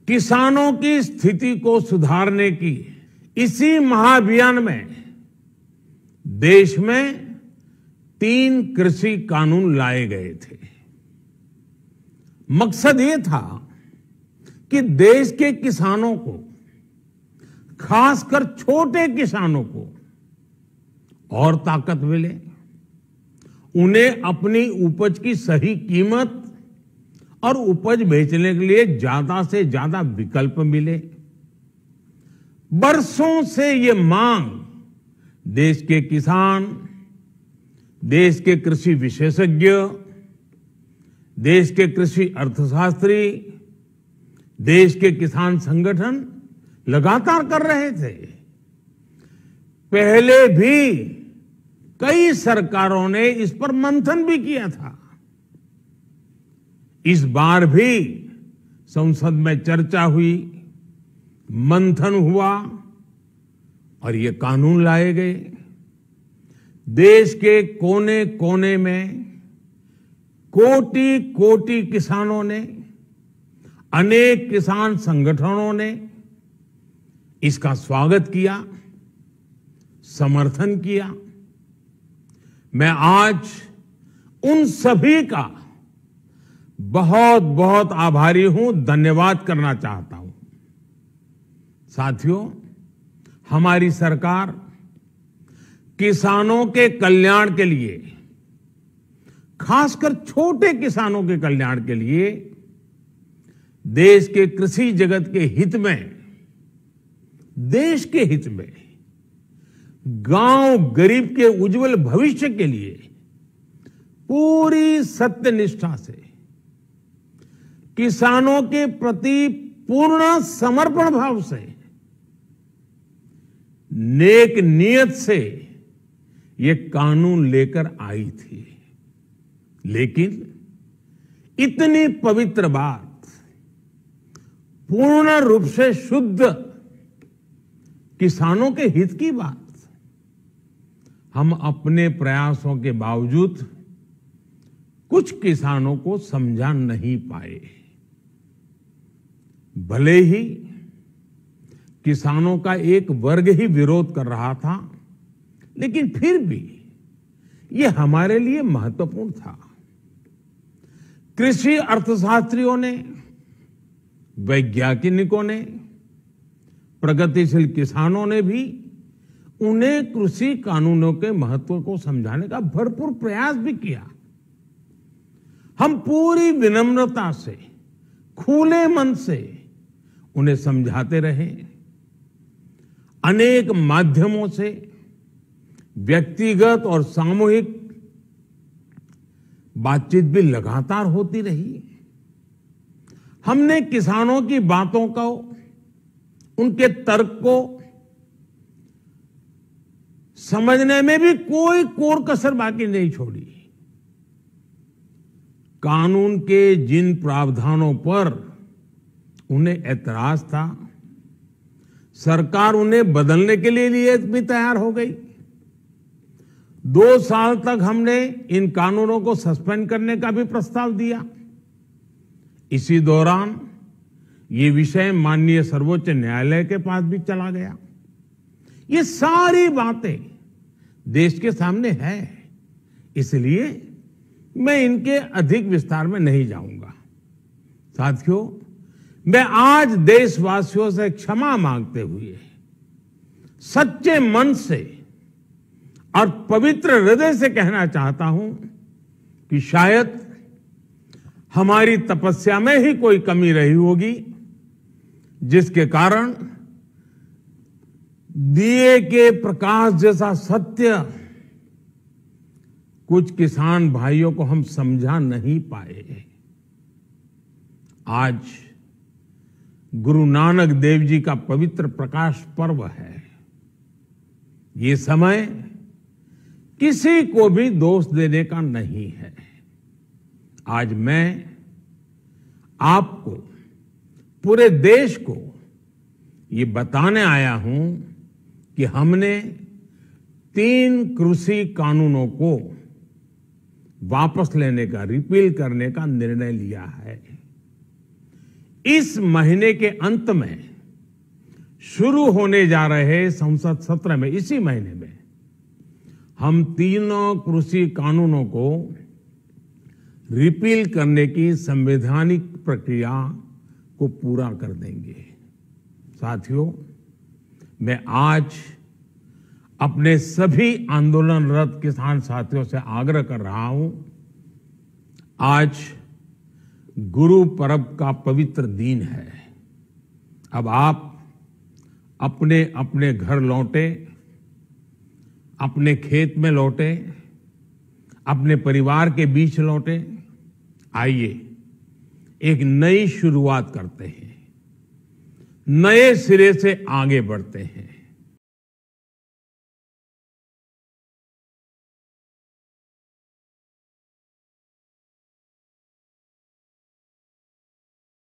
किसानों की स्थिति को सुधारने की इसी महाअभियान में देश में 3 कृषि कानून लाए गए थे। मकसद ये था कि देश के किसानों को, खासकर छोटे किसानों को और ताकत मिले, उन्हें अपनी उपज की सही कीमत और उपज बेचने के लिए ज्यादा से ज्यादा विकल्प मिले। बरसों से ये मांग देश के किसान, देश के कृषि विशेषज्ञ, देश के कृषि अर्थशास्त्री, देश के किसान संगठन लगातार कर रहे थे। पहले भी कई सरकारों ने इस पर मंथन भी किया था। इस बार भी संसद में चर्चा हुई, मंथन हुआ और ये कानून लाए गए। देश के कोने कोने में कोटि कोटि किसानों ने, अनेक किसान संगठनों ने इसका स्वागत किया, समर्थन किया। मैं आज उन सभी का बहुत बहुत आभारी हूं, धन्यवाद करना चाहता हूं। साथियों, हमारी सरकार किसानों के कल्याण के लिए, खासकर छोटे किसानों के कल्याण के लिए, देश के कृषि जगत के हित में, देश के हित में, गांव गरीब के उज्जवल भविष्य के लिए पूरी सत्यनिष्ठा से, किसानों के प्रति पूर्ण समर्पण भाव से, नेक नियत से ये कानून लेकर आई थी। लेकिन इतनी पवित्र बात, पूर्ण रूप से शुद्ध किसानों के हित की बात, हम अपने प्रयासों के बावजूद कुछ किसानों को समझा नहीं पाए। भले ही किसानों का एक वर्ग ही विरोध कर रहा था, लेकिन फिर भी ये हमारे लिए महत्वपूर्ण था। कृषि अर्थशास्त्रियों ने, वैज्ञानिकों ने, प्रगतिशील किसानों ने भी उन्हें कृषि कानूनों के महत्व को समझाने का भरपूर प्रयास भी किया। हम पूरी विनम्रता से, खुले मन से उन्हें समझाते रहे। अनेक माध्यमों से व्यक्तिगत और सामूहिक बातचीत भी लगातार होती रही। हमने किसानों की बातों को, उनके तर्क को समझने में भी कोई कोर कसर बाकी नहीं छोड़ी। कानून के जिन प्रावधानों पर उन्हें ऐतराज था, सरकार उन्हें बदलने के लिए भी तैयार हो गई। 2 साल तक हमने इन कानूनों को सस्पेंड करने का भी प्रस्ताव दिया। इसी दौरान ये विषय माननीय सर्वोच्च न्यायालय के पास भी चला गया। ये सारी बातें देश के सामने है, इसलिए मैं इनके अधिक विस्तार में नहीं जाऊंगा। साथियों, मैं आज देशवासियों से क्षमा मांगते हुए सच्चे मन से और पवित्र हृदय से कहना चाहता हूं कि शायद हमारी तपस्या में ही कोई कमी रही होगी, जिसके कारण दिए के प्रकाश जैसा सत्य कुछ किसान भाइयों को हम समझा नहीं पाए। आज गुरु नानक देव जी का पवित्र प्रकाश पर्व है। ये समय किसी को भी दोष देने का नहीं है। आज मैं आपको, पूरे देश को ये बताने आया हूं कि हमने 3 कृषि कानूनों को वापस लेने का, रिपील करने का निर्णय लिया है। इस महीने के अंत में शुरू होने जा रहे संसद सत्र में, इसी महीने में, हम तीनों कृषि कानूनों को रिपील करने की संवैधानिक प्रक्रिया को पूरा कर देंगे। साथियों, मैं आज अपने सभी आंदोलनरत किसान साथियों से आग्रह कर रहा हूं, आज गुरु पर्व का पवित्र दिन है। अब आप अपने अपने घर लौटे, अपने खेत में लौटे, अपने परिवार के बीच लौटे। आइए एक नई शुरुआत करते हैं, नए सिरे से आगे बढ़ते हैं।